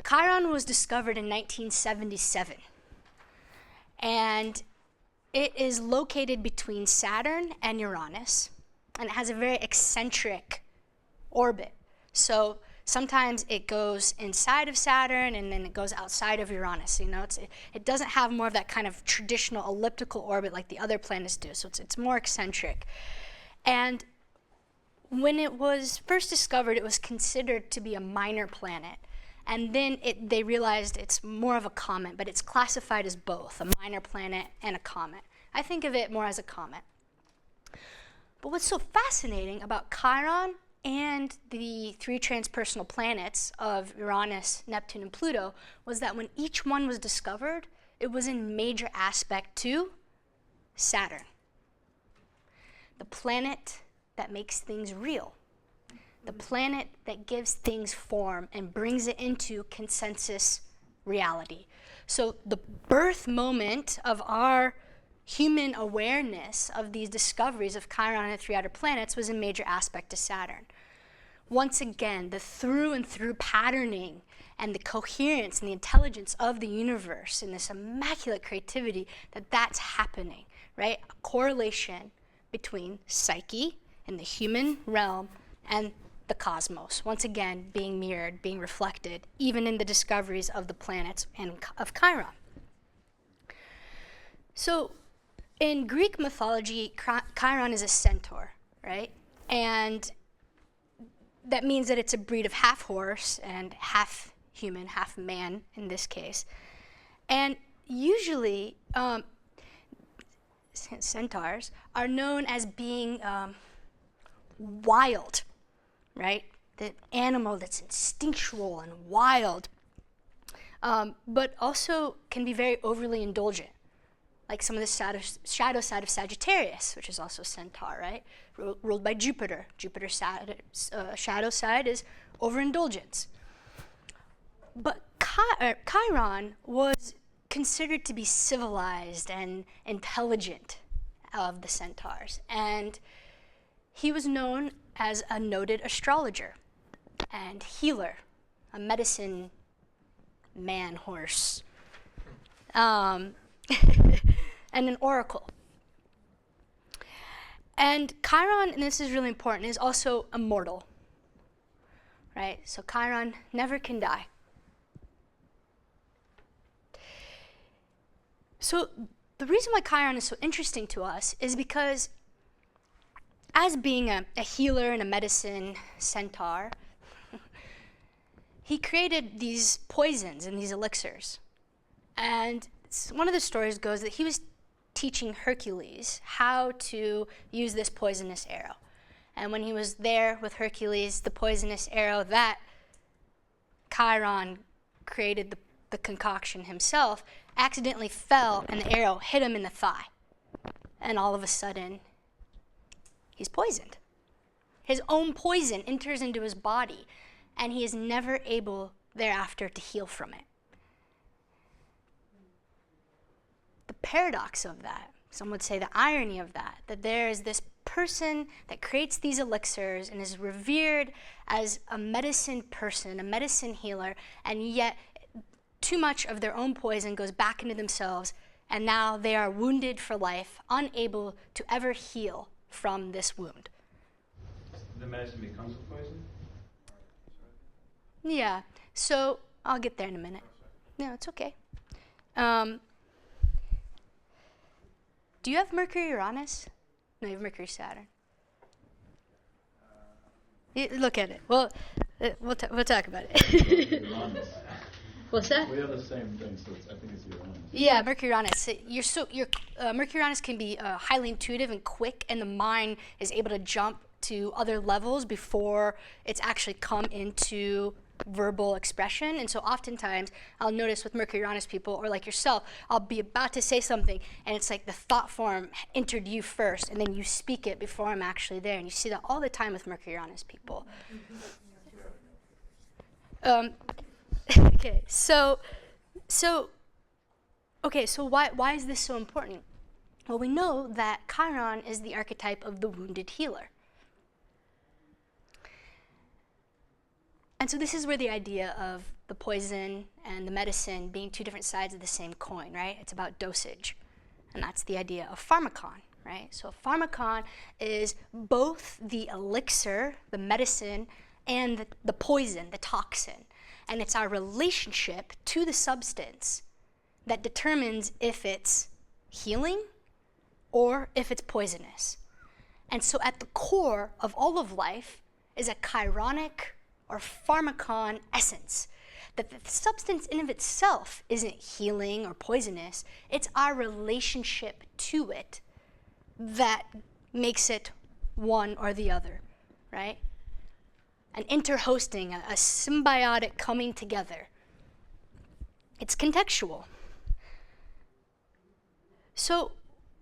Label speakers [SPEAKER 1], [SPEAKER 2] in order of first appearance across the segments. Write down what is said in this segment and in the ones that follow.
[SPEAKER 1] Chiron was discovered in 1977, and it is located between Saturn and Uranus, and it has a very eccentric orbit. So sometimes it goes inside of Saturn and then it goes outside of Uranus. You know, it doesn't have more of that kind of traditional elliptical orbit like the other planets do, so it's more eccentric. And when it was first discovered, it was considered to be a minor planet. And then they realized it's more of a comet, but it's classified as both, a minor planet and a comet. I think of it more as a comet. But what's so fascinating about Chiron and the three transpersonal planets of Uranus, Neptune, and Pluto was that when each one was discovered, it was in major aspect to Saturn, the planet that makes things real, the planet that gives things form and brings it into consensus reality. So the birth moment of our human awareness of these discoveries of Chiron and the three outer planets was in major aspect to Saturn. Once again, the through and through patterning and the coherence and the intelligence of the universe and this immaculate creativity, that's happening, right? A correlation between psyche in the human realm and the cosmos, once again being mirrored, being reflected, even in the discoveries of the planets and of Chiron. So in Greek mythology, Chiron is a centaur, right? And that means that it's a breed of half horse and half human, half man in this case. And usually centaurs are known as being wild, right? The animal that's instinctual and wild, but also can be very overly indulgent, like some of the shadow side of Sagittarius, which is also centaur, right? Ruled by Jupiter. Jupiter's shadow side is overindulgence. But Chiron was considered to be civilized and intelligent of the centaurs, and he was known as a noted astrologer and healer, a medicine man horse, and an oracle. And Chiron, and this is really important, is also immortal, right? So Chiron never can die. So the reason why Chiron is so interesting to us is because as being a healer and a medicine centaur, he created these poisons and these elixirs. And one of the stories goes that he was teaching Hercules how to use this poisonous arrow. And when he was there with Hercules, the poisonous arrow that Chiron created the concoction himself accidentally fell and the arrow hit him in the thigh. And all of a sudden, he's poisoned. His own poison enters into his body, and he is never able thereafter to heal from it. The paradox of that, some would say the irony of that there is this person that creates these elixirs and is revered as a medicine person, a medicine healer, and yet too much of their own poison goes back into themselves, and now they are wounded for life, unable to ever heal from this wound.
[SPEAKER 2] The medicine becomes a poison?
[SPEAKER 1] Yeah, so I'll get there in a minute. No, it's okay. Do you have Mercury Uranus? No, you have Mercury Saturn. Look at it. Well, we'll talk about it.
[SPEAKER 2] Uranus.
[SPEAKER 1] What's that?
[SPEAKER 2] We have the same thing, so I think it's Uranus.
[SPEAKER 1] Yeah, Mercury Uranus. Mercury Uranus can be highly intuitive and quick, and the mind is able to jump to other levels before it's actually come into verbal expression. And so oftentimes I'll notice with Mercury Uranus people, or like yourself, I'll be about to say something and it's like the thought form entered you first and then you speak it before I'm actually there. And you see that all the time with Mercury Uranus people. Okay, so why is this so important? Well, we know that Chiron is the archetype of the wounded healer. And so this is where the idea of the poison and the medicine being two different sides of the same coin, right? It's about dosage. And that's the idea of pharmakon, right? So a pharmakon is both the elixir, the medicine, and the poison, the toxin. And it's our relationship to the substance that determines if it's healing or if it's poisonous. And so at the core of all of life is a chironic or pharmakon essence, that the substance in of itself isn't healing or poisonous, it's our relationship to it that makes it one or the other, right? An interhosting, a symbiotic coming together. It's contextual. So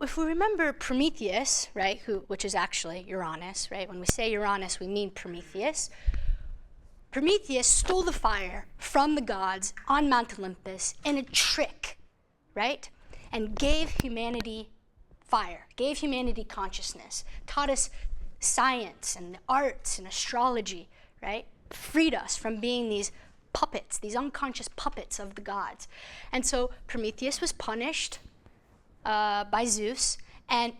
[SPEAKER 1] if we remember Prometheus, right, which is actually Uranus, right? When we say Uranus, we mean Prometheus. Prometheus stole the fire from the gods on Mount Olympus in a trick, right? And gave humanity fire, gave humanity consciousness, taught us science and the arts and astrology, right? Freed us from being these puppets, these unconscious puppets of the gods. And so Prometheus was punished by Zeus and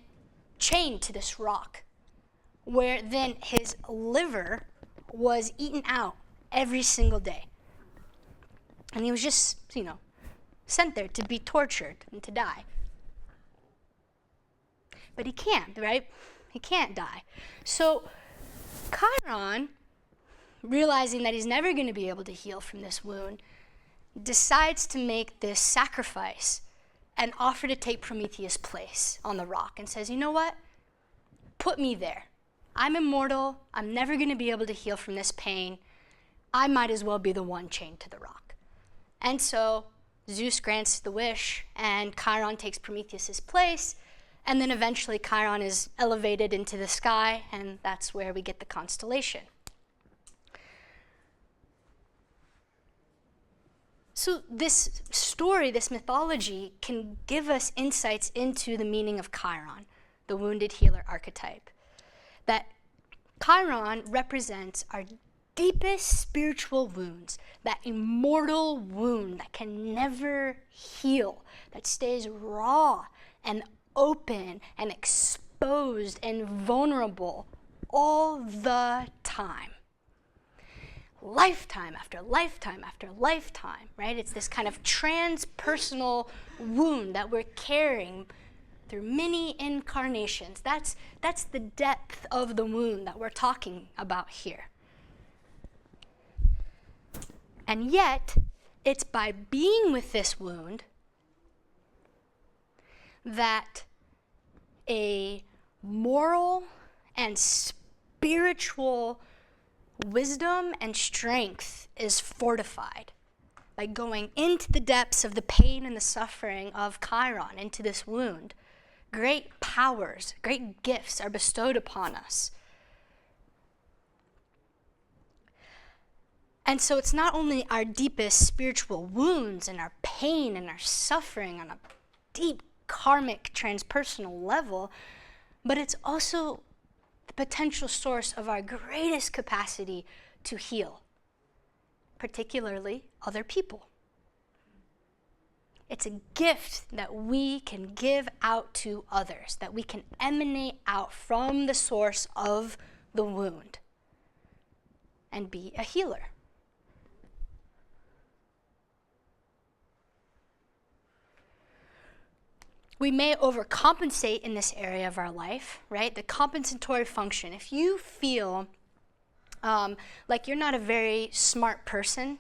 [SPEAKER 1] chained to this rock, where then his liver was eaten out every single day. And he was just, sent there to be tortured and to die. But he can't, right? He can't die. So Chiron, realizing that he's never going to be able to heal from this wound, decides to make this sacrifice and offer to take Prometheus' place on the rock and says, you know what? Put me there. I'm immortal. I'm never going to be able to heal from this pain. I might as well be the one chained to the rock. And so Zeus grants the wish, and Chiron takes Prometheus' place, and then eventually Chiron is elevated into the sky, and that's where we get the constellation. So this story, this mythology, can give us insights into the meaning of Chiron, the wounded healer archetype. That Chiron represents our deepest spiritual wounds, that immortal wound that can never heal, that stays raw and open and exposed and vulnerable all the time. Lifetime after lifetime after lifetime, right? It's this kind of transpersonal wound that we're carrying through many incarnations. That's the depth of the wound that we're talking about here. And yet, it's by being with this wound that a moral and spiritual wisdom and strength is fortified by going into the depths of the pain and the suffering of Chiron, into this wound. Great powers, great gifts are bestowed upon us. And so it's not only our deepest spiritual wounds and our pain and our suffering on a deep karmic transpersonal level, but it's also the potential source of our greatest capacity to heal, particularly other people. It's a gift that we can give out to others, that we can emanate out from the source of the wound and be a healer. We may overcompensate in this area of our life, right? The compensatory function. If you feel like you're not a very smart person,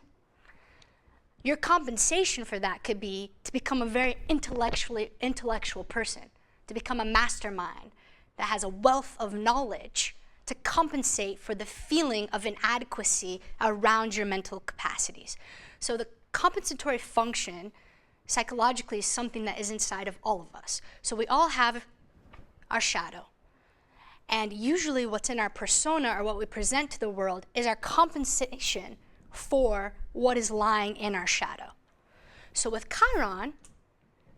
[SPEAKER 1] your compensation for that could be to become a very intellectual person, to become a mastermind that has a wealth of knowledge to compensate for the feeling of inadequacy around your mental capacities. So the compensatory function psychologically is something that is inside of all of us. So we all have our shadow. And usually what's in our persona, or what we present to the world, is our compensation for what is lying in our shadow. So with Chiron,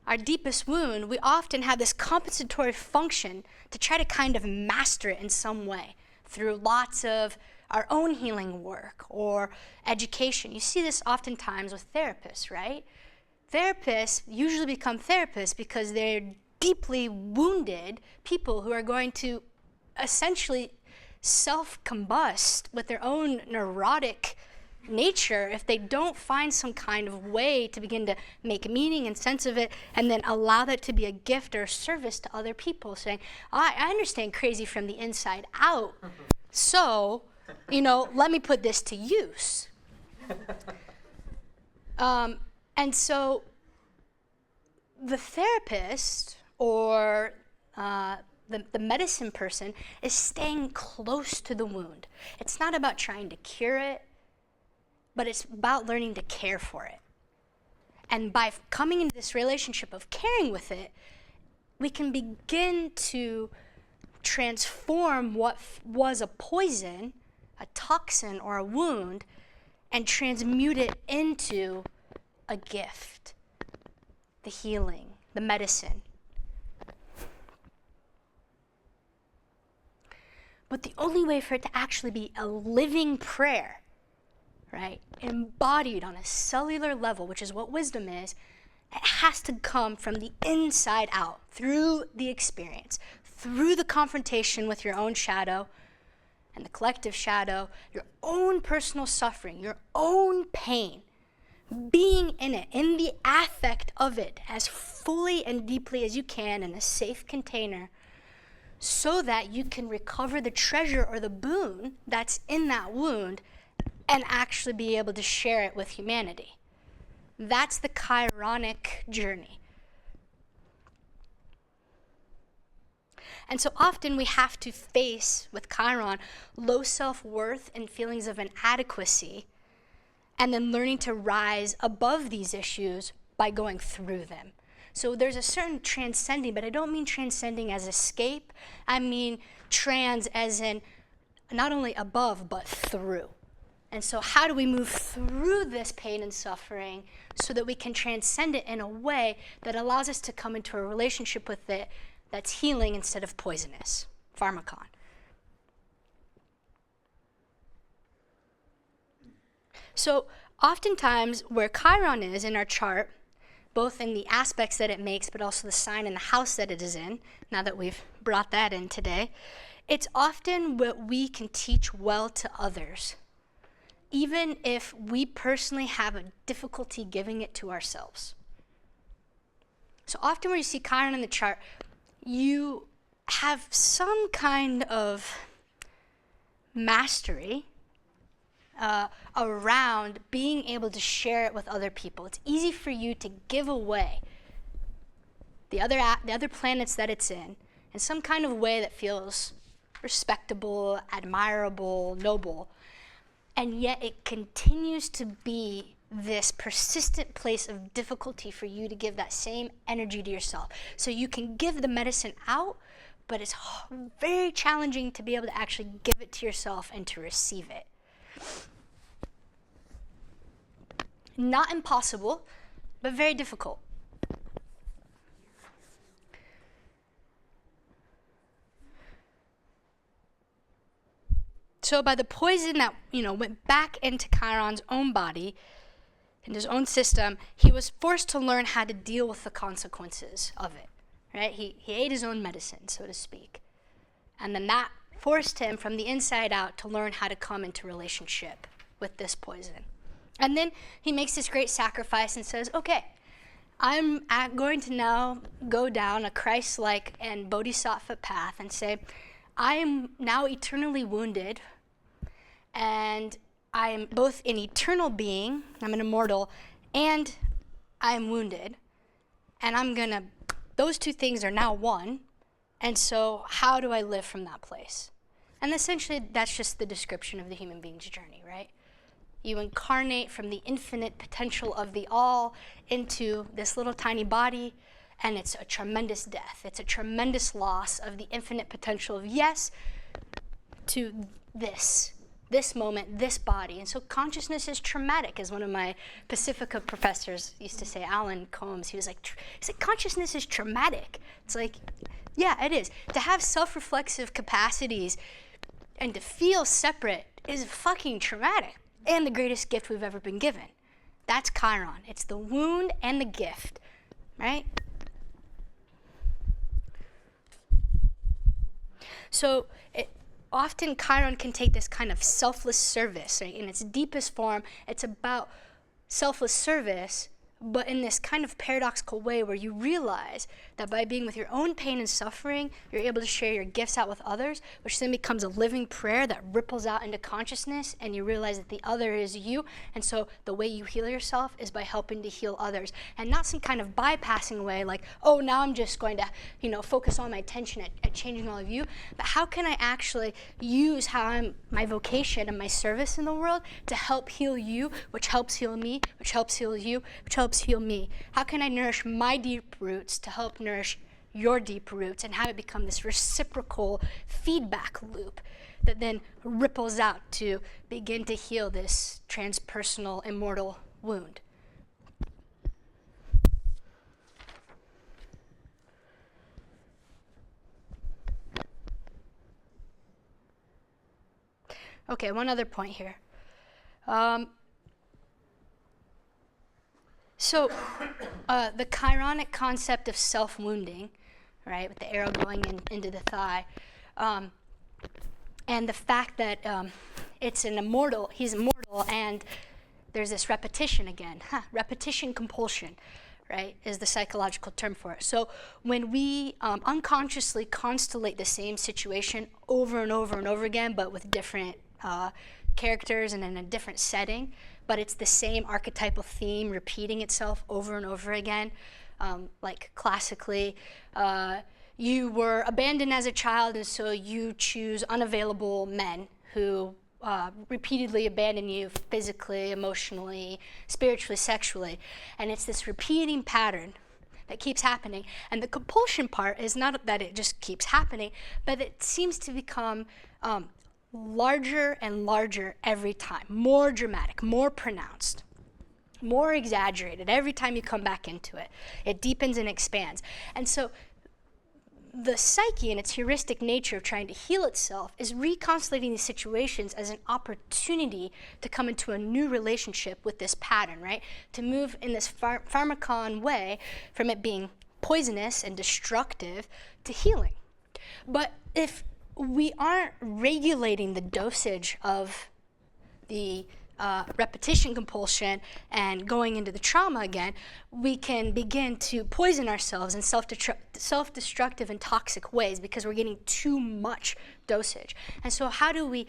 [SPEAKER 1] our deepest wound, we often have this compensatory function to try to kind of master it in some way through lots of our own healing work or education. You see this oftentimes with therapists, right? Therapists usually become therapists because they're deeply wounded people who are going to essentially self-combust with their own neurotic nature if they don't find some kind of way to begin to make meaning and sense of it and then allow that to be a gift or a service to other people, saying, I understand crazy from the inside out, so, let me put this to use. And so the therapist or the medicine person is staying close to the wound. It's not about trying to cure it, but it's about learning to care for it. And by coming into this relationship of caring with it, we can begin to transform what was a poison, a toxin, or a wound, and transmute it into a gift, the healing, the medicine. But the only way for it to actually be a living prayer, right, embodied on a cellular level, which is what wisdom is, it has to come from the inside out, through the experience, through the confrontation with your own shadow and the collective shadow, your own personal suffering, your own pain, being in it, in the affect of it, as fully and deeply as you can in a safe container, so that you can recover the treasure or the boon that's in that wound and actually be able to share it with humanity. That's the Chironic journey. And so often we have to face, with Chiron, low self-worth and feelings of inadequacy, and then learning to rise above these issues by going through them. So there's a certain transcending, but I don't mean transcending as escape. I mean trans as in not only above, but through. And so how do we move through this pain and suffering so that we can transcend it in a way that allows us to come into a relationship with it that's healing instead of poisonous? Pharmacon. So oftentimes where Chiron is in our chart, both in the aspects that it makes, but also the sign and the house that it is in, now that we've brought that in today, it's often what we can teach well to others, even if we personally have a difficulty giving it to ourselves. So often where you see Chiron in the chart, you have some kind of mastery around being able to share it with other people. It's easy for you to give away the other planets that it's in some kind of way that feels respectable, admirable, noble, and yet it continues to be this persistent place of difficulty for you to give that same energy to yourself. So you can give the medicine out, but it's very challenging to be able to actually give it to yourself and to receive it. Not impossible, but very difficult. So by the poison that, went back into Chiron's own body, in his own system, he was forced to learn how to deal with the consequences of it, right? He ate his own medicine, so to speak. And then that forced him from the inside out to learn how to come into relationship with this poison. And then he makes this great sacrifice and says, okay, I'm going to now go down a Christ-like and bodhisattva path and say, I am now eternally wounded, and I am both an eternal being, I'm an immortal, and I am wounded. And those two things are now one. And so how do I live from that place? And essentially, that's just the description of the human being's journey, right? You incarnate from the infinite potential of the all into this little tiny body, and it's a tremendous death. It's a tremendous loss of the infinite potential of yes to this moment, this body. And so consciousness is traumatic, as one of my Pacifica professors used to say, Alan Combs. He was like, consciousness is traumatic. It's like, yeah, it is. To have self-reflexive capacities and to feel separate is fucking traumatic and the greatest gift we've ever been given. That's Chiron. It's the wound and the gift, right? So often Chiron can take this kind of selfless service, right? In its deepest form, it's about selfless service, but in this kind of paradoxical way where you realize that by being with your own pain and suffering, you're able to share your gifts out with others, which then becomes a living prayer that ripples out into consciousness, and you realize that the other is you. And so the way you heal yourself is by helping to heal others, and not some kind of bypassing way like, oh, now I'm just going to, focus all my attention at changing all of you. But how can I actually use my vocation and my service in the world to help heal you, which helps heal me, which helps heal you, which helps heal me? How can I nourish my deep roots to help nourish your deep roots, and have it become this reciprocal feedback loop that then ripples out to begin to heal this transpersonal immortal wound? Okay, one other point here. So the Chironic concept of self-wounding, right, with the arrow going into the thigh, and the fact that he's immortal, and there's this repetition again. Repetition compulsion, right, is the psychological term for it. So when we unconsciously constellate the same situation over and over and over again, but with different characters and in a different setting, but it's the same archetypal theme repeating itself over and over again. Like classically, you were abandoned as a child, and so you choose unavailable men who repeatedly abandon you physically, emotionally, spiritually, sexually. And it's this repeating pattern that keeps happening. And the compulsion part is not that it just keeps happening, but it seems to become larger and larger every time, more dramatic, more pronounced, more exaggerated every time you come back into it. It deepens and expands. And so the psyche, in its heuristic nature of trying to heal itself, is reconstellating these situations as an opportunity to come into a new relationship with this pattern, right? To move in this pharmacon way from it being poisonous and destructive to healing. But if we aren't regulating the dosage of the repetition compulsion and going into the trauma again, we can begin to poison ourselves in self-destructive and toxic ways because we're getting too much dosage. And so how do we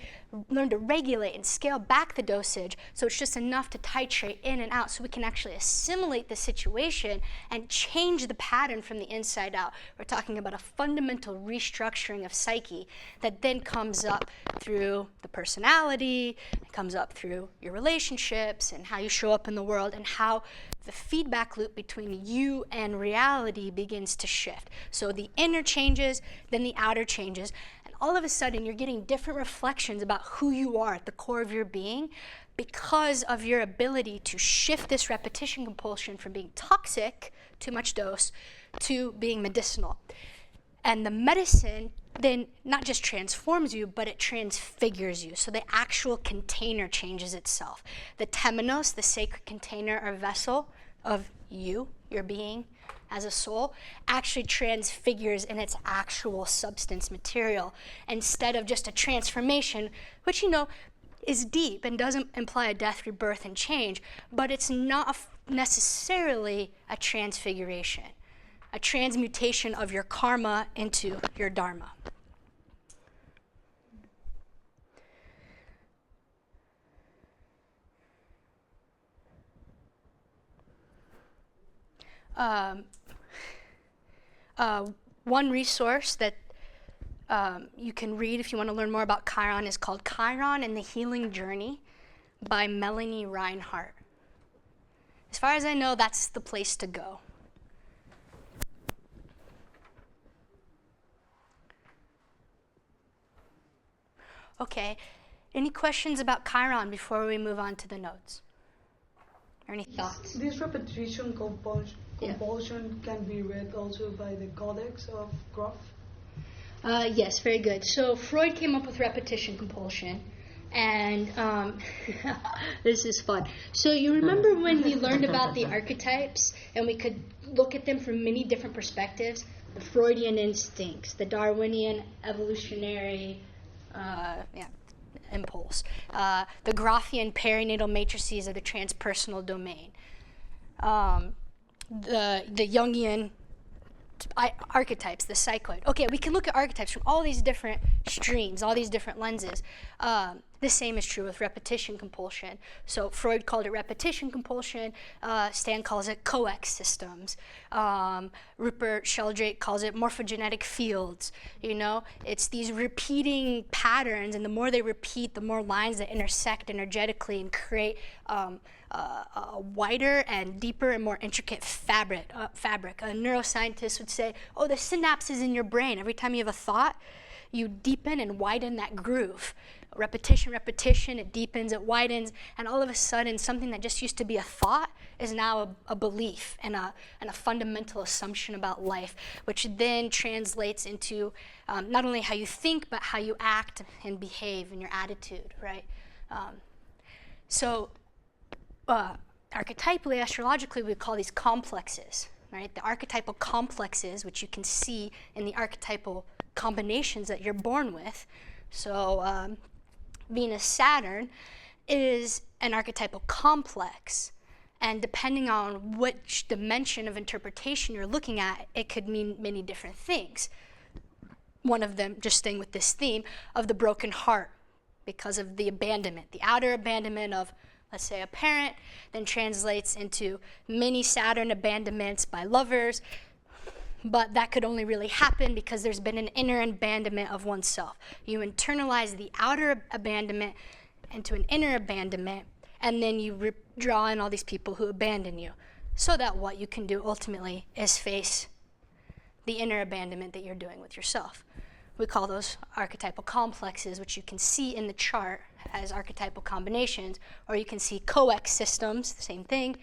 [SPEAKER 1] learn to regulate and scale back the dosage so it's just enough to titrate in and out so we can actually assimilate the situation and change the pattern from the inside out? We're talking about a fundamental restructuring of psyche that then comes up through the personality, it comes up through your relationships and how you show up in the world, and how the feedback loop between you and reality begins to shift. So the inner changes, then the outer changes, and all of a sudden you're getting different reflections about who you are at the core of your being because of your ability to shift this repetition compulsion from being toxic, too much dose, to being medicinal. And the medicine then not just transforms you, but it transfigures you. So the actual container changes itself. The temenos, the sacred container or vessel of you, your being as a soul, actually transfigures in its actual substance material instead of just a transformation, which, is deep and doesn't imply a death, rebirth, and change, but it's not necessarily a transfiguration, a transmutation of your karma into your dharma. One resource that you can read if you want to learn more about Chiron is called Chiron and the Healing Journey by Melanie Reinhart. As far as I know, that's the place to go. Okay, any questions about Chiron before we move on to the notes? Or any thoughts?
[SPEAKER 3] This repetition compulsion can be read also by the Codex of Groff.
[SPEAKER 1] Yes, very good. So Freud came up with repetition compulsion, And this is fun. So you remember when we learned about the archetypes and we could look at them from many different perspectives? The Freudian instincts, the Darwinian evolutionary impulse, the Graphian perinatal matrices of the transpersonal domain, the Jungian archetypes, the cycloid. Okay, we can look at archetypes from all these different streams, all these different lenses. The same is true with repetition compulsion. So Freud called it repetition compulsion. Stan calls it coex systems. Rupert Sheldrake calls it morphogenetic fields. You know, it's these repeating patterns, and the more they repeat, the more lines that intersect energetically and create a wider and deeper and more intricate fabric. A neuroscientist would say, oh, the synapses in your brain. Every time you have a thought, you deepen and widen that groove. Repetition, it deepens, it widens, and all of a sudden, something that just used to be a thought is now a belief and a fundamental assumption about life, which then translates into not only how you think, but how you act and behave and your attitude, right? Archetypally, astrologically, we call these complexes, right? The archetypal complexes, which you can see in the archetypal combinations that you're born with. So Venus-Saturn is an archetypal complex, and depending on which dimension of interpretation you're looking at, it could mean many different things. One of them, just staying with this theme, of the broken heart, because of the abandonment, the outer abandonment of, let's say, a parent, then translates into many Saturn abandonments by lovers, but that could only really happen because there's been an inner abandonment of oneself. You internalize the outer abandonment into an inner abandonment, and then you draw in all these people who abandon you, so that what you can do ultimately is face the inner abandonment that you're doing with yourself. We call those archetypal complexes, which you can see in the chart as archetypal combinations, or you can see coex systems, the same thing,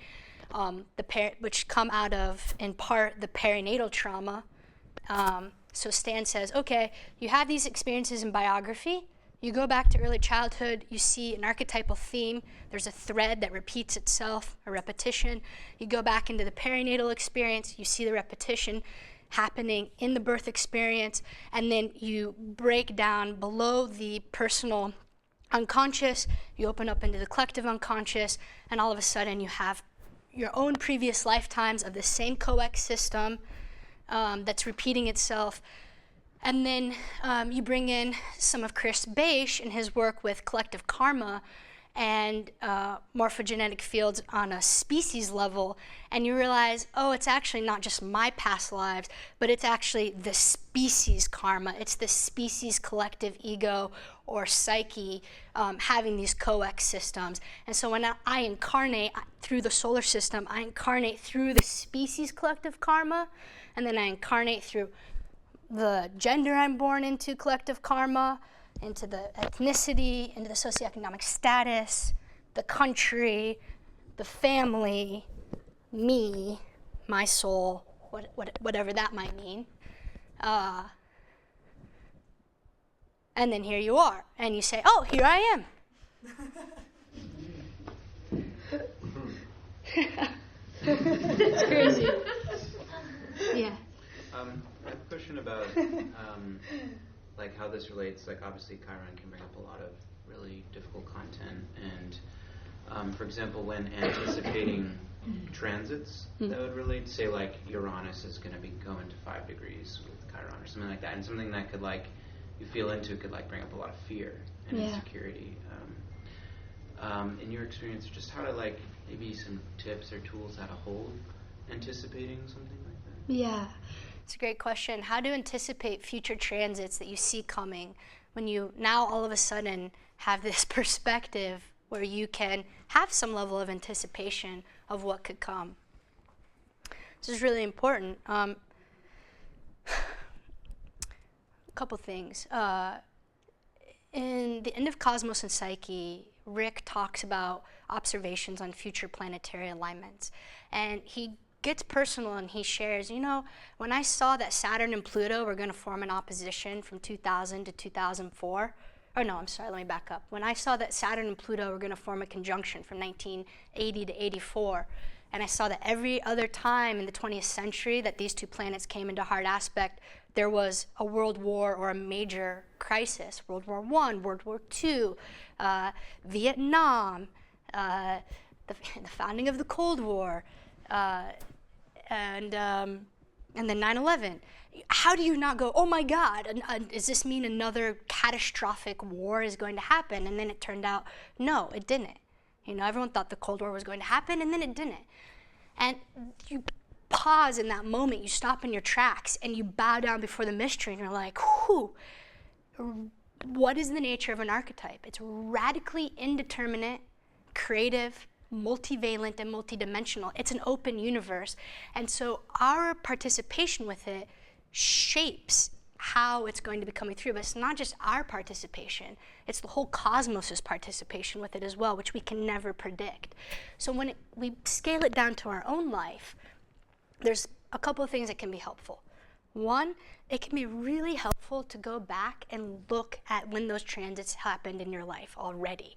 [SPEAKER 1] which come out of, in part, the perinatal trauma. So Stan says, okay, you have these experiences in biography, you go back to early childhood, you see an archetypal theme, there's a thread that repeats itself, a repetition. You go back into the perinatal experience, you see the repetition happening in the birth experience, and then you break down below the personal unconscious, you open up into the collective unconscious, and all of a sudden you have your own previous lifetimes of the same coex system that's repeating itself. And then you bring in some of Chris Beisch and his work with collective karma and morphogenetic fields on a species level, and you realize, oh, it's actually not just my past lives, but it's actually the species karma. It's the species collective ego or psyche having these coex systems. And so when I incarnate through the solar system, I incarnate through the species collective karma, and then I incarnate through the gender I'm born into collective karma, into the ethnicity, into the socioeconomic status, the country, the family, me, my soul, whatever that might mean. And then here you are, and you say, oh, here I am. It's crazy. Yeah.
[SPEAKER 4] I have a question about like how this relates. Like obviously Chiron can bring up a lot of really difficult content, and for example, when anticipating transits that would relate, say like Uranus is going to be going to 5 degrees with Chiron or something like that, and something that could like you feel into could like bring up a lot of fear and insecurity. In your experience, just how to like maybe some tips or tools how to hold anticipating something like that?
[SPEAKER 1] Yeah. It's a great question. How to anticipate future transits that you see coming when you now all of a sudden have this perspective where you can have some level of anticipation of what could come. This is really important. A couple things. In The End of Cosmos and Psyche, Rick talks about observations on future planetary alignments. And he gets personal and he shares, you know, when I saw that Saturn and Pluto were going to form an opposition from 2000 to 2004, no, I'm sorry, let me back up. When I saw that Saturn and Pluto were going to form a conjunction from 1980 to 84, and I saw that every other time in the 20th century that these two planets came into hard aspect, there was a world war or a major crisis. World War I, World War II, Vietnam, the founding of the Cold War, and then 9/11. How do you not go, oh my God, does this mean another catastrophic war is going to happen? And then it turned out, no, it didn't. You know, everyone thought the Cold War was going to happen, and then it didn't. And you pause in that moment, you stop in your tracks, and you bow down before the mystery, and you're like, whew, what is the nature of an archetype? It's radically indeterminate, creative, multivalent, and multidimensional. It's an open universe. And so our participation with it shapes how it's going to be coming through. But it's not just our participation, it's the whole cosmos's participation with it as well, which we can never predict. So when we scale it down to our own life, there's a couple of things that can be helpful. One, it can be really helpful to go back and look at when those transits happened in your life already.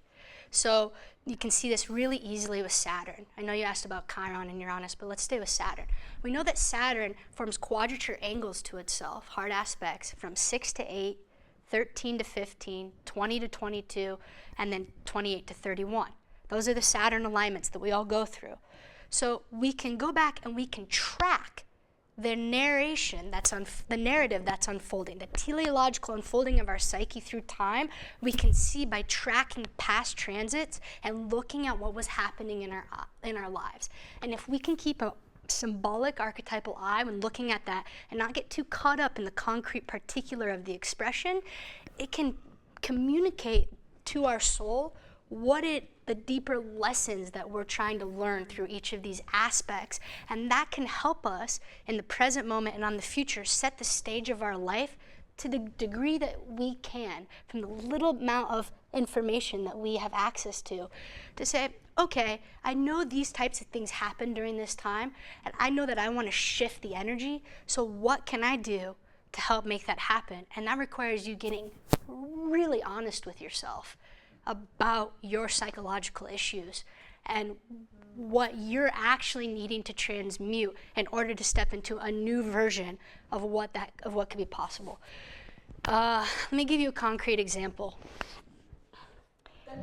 [SPEAKER 1] So you can see this really easily with Saturn. I know you asked about Chiron and Uranus, but let's stay with Saturn. We know that Saturn forms quadrature angles to itself, hard aspects, from 6 to 8, 13 to 15, 20 to 22, and then 28 to 31. Those are the Saturn alignments that we all go through. So we can go back and we can track the narration the narrative that's unfolding, the teleological unfolding of our psyche through time. We can see by tracking past transits and looking at what was happening in our lives. And if we can keep a symbolic archetypal eye when looking at that and not get too caught up in the concrete particular of the expression, it can communicate to our soul the deeper lessons that we're trying to learn through each of these aspects. And that can help us in the present moment and on the future set the stage of our life to the degree that we can, from the little amount of information that we have access to say, okay, I know these types of things happen during this time, and I know that I want to shift the energy, so what can I do to help make that happen? And that requires you getting really honest with yourself about your psychological issues and what you're actually needing to transmute in order to step into a new version of what could be possible. Let me give you a concrete example.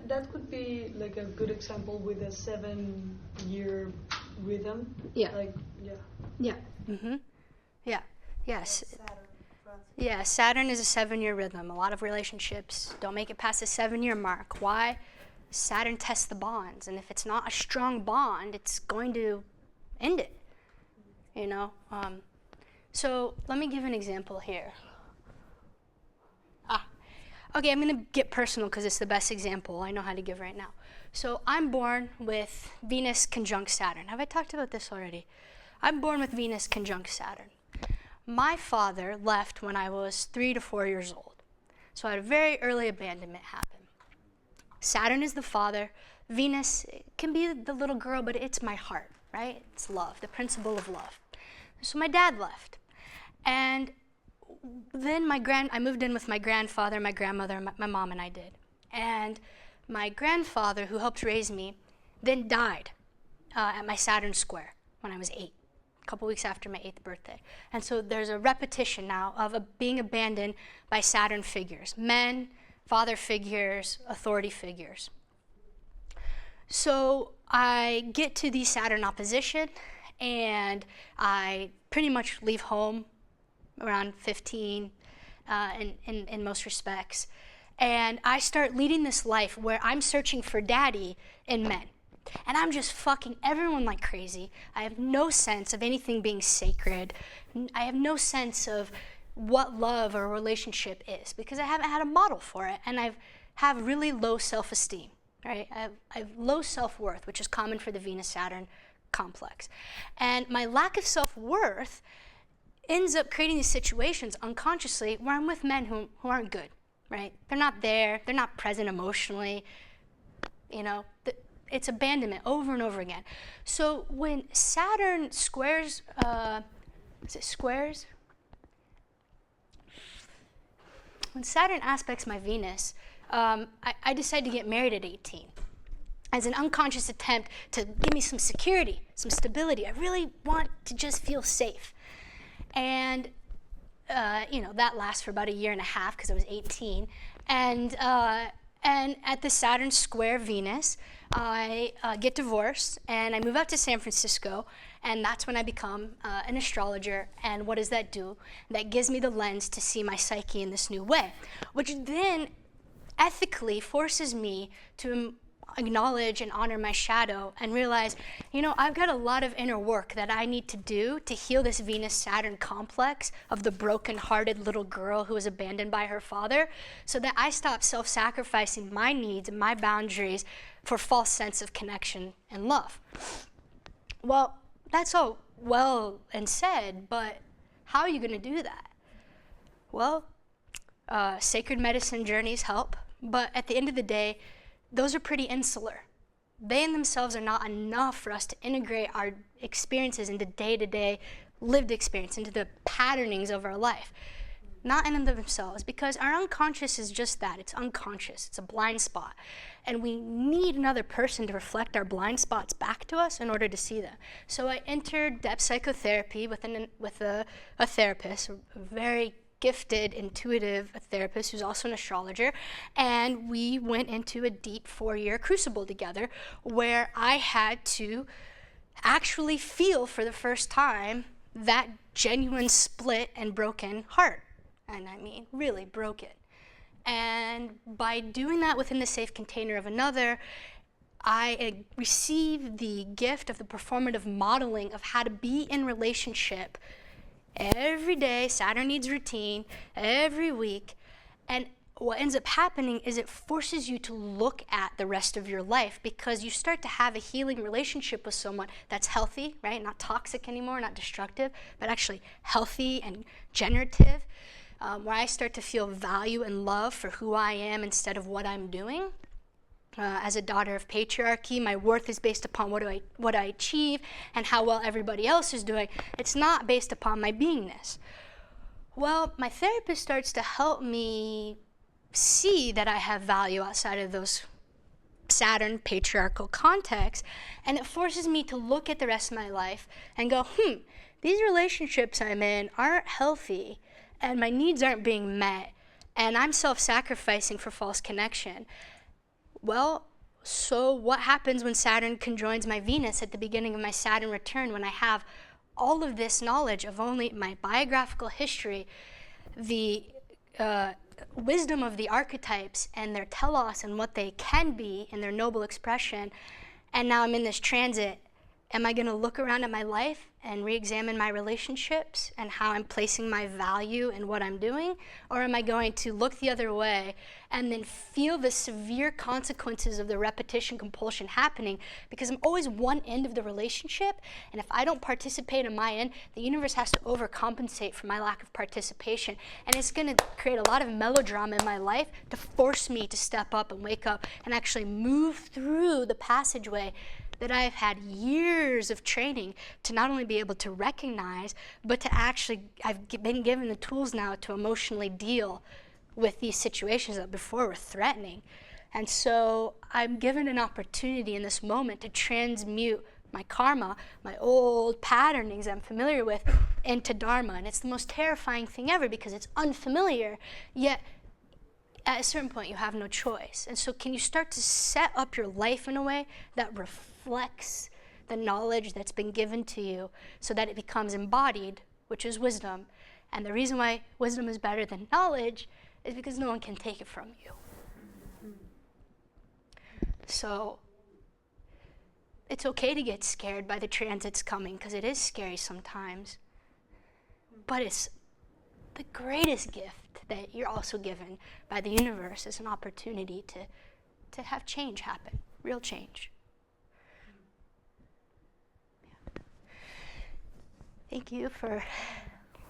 [SPEAKER 3] That could be like a good example with a 7-year rhythm.
[SPEAKER 1] Yeah.
[SPEAKER 3] Yeah.
[SPEAKER 1] Mm-hmm. Yeah. Yes. Yeah, Saturn is a 7-year rhythm. A lot of relationships don't make it past the 7-year mark. Why? Saturn tests the bonds, and if it's not a strong bond, it's going to end it. You know. So let me give an example here. Okay, I'm going to get personal because it's the best example I know how to give right now. So I'm born with Venus conjunct Saturn. Have I talked about this already? I'm born with Venus conjunct Saturn. My father left when I was 3 to 4 years old. So I had a very early abandonment happen. Saturn is the father. Venus can be the little girl, but it's my heart, right? It's love, the principle of love. So my dad left. And then I moved in with my grandfather, my grandmother, my mom and I did. And my grandfather, who helped raise me, then died at my Saturn square when I was 8. A couple weeks after my 8th birthday. And so there's a repetition now of being abandoned by Saturn figures, men, father figures, authority figures. So I get to the Saturn opposition, and I pretty much leave home around 15 in most respects. And I start leading this life where I'm searching for daddy in men. And I'm just fucking everyone like crazy. I have no sense of anything being sacred. I have no sense of what love or relationship is because I haven't had a model for it. And I have really low self-esteem, right? I have low self-worth, which is common for the Venus-Saturn complex. And my lack of self-worth ends up creating these situations unconsciously where I'm with men who aren't good, right? They're not there. They're not present emotionally. You know, it's abandonment over and over again. So when Saturn squares, when Saturn aspects my Venus, I decided to get married at 18 as an unconscious attempt to give me some security, some stability. I really want to just feel safe. And, that lasts for about a year and a half because I was 18. And at the Saturn square Venus, I get divorced and I move out to San Francisco, and that's when I become an astrologer. And what does that do? That gives me the lens to see my psyche in this new way, which then ethically forces me to acknowledge and honor my shadow and realize, I've got a lot of inner work that I need to do to heal this Venus-Saturn complex of the broken-hearted little girl who was abandoned by her father, so that I stop self-sacrificing my needs and my boundaries for false sense of connection and love. Well, that's all well and said, but how are you going to do that? Well, sacred medicine journeys help, but at the end of the day, those are pretty insular. They in themselves are not enough for us to integrate our experiences into day-to-day lived experience, into the patternings of our life. Not in and of themselves, because our unconscious is just that. It's unconscious. It's a blind spot. And we need another person to reflect our blind spots back to us in order to see them. So I entered depth psychotherapy with a therapist, a very gifted, intuitive therapist who's also an astrologer, and we went into a deep 4-year crucible together where I had to actually feel for the first time that genuine split and broken heart. And I mean, really broken. And by doing that within the safe container of another, I received the gift of the performative modeling of how to be in relationship every day. Saturn needs routine, every week. And what ends up happening is it forces you to look at the rest of your life, because you start to have a healing relationship with someone that's healthy, right? Not toxic anymore, not destructive, but actually healthy and generative, where I start to feel value and love for who I am instead of what I'm doing. As a daughter of patriarchy, my worth is based upon what I achieve and how well everybody else is doing. It's not based upon my beingness. Well, my therapist starts to help me see that I have value outside of those Saturn patriarchal contexts, and it forces me to look at the rest of my life and go, these relationships I'm in aren't healthy, and my needs aren't being met, and I'm self-sacrificing for false connection. Well, so what happens when Saturn conjoins my Venus at the beginning of my Saturn return, when I have all of this knowledge of only my biographical history, the wisdom of the archetypes and their telos and what they can be in their noble expression, and now I'm in this transit? Am I going to look around at my life and re-examine my relationships and how I'm placing my value in what I'm doing? Or am I going to look the other way and then feel the severe consequences of the repetition compulsion happening? Because I'm always one end of the relationship, and if I don't participate in my end, the universe has to overcompensate for my lack of participation. And it's going to create a lot of melodrama in my life to force me to step up and wake up and actually move through the passageway that I've had years of training to not only be able to recognize, but to actually, I've been given the tools now to emotionally deal with these situations that before were threatening. And so I'm given an opportunity in this moment to transmute my karma, my old patternings I'm familiar with, into dharma. And it's the most terrifying thing ever because it's unfamiliar, yet at a certain point you have no choice. And so can you start to set up your life in a way that reflects the knowledge that's been given to you so that it becomes embodied, which is wisdom. And the reason why wisdom is better than knowledge is because no one can take it from you. So it's okay to get scared by the transits coming, because it is scary sometimes. But it's the greatest gift that you're also given by the universe is an opportunity to have change happen, real change. Yeah. Thank you for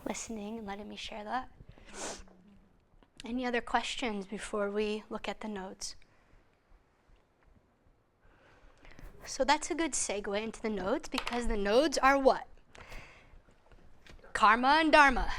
[SPEAKER 1] listening and letting me share that. Any other questions before we look at the nodes? So that's a good segue into the nodes, because the nodes are what? Karma and dharma.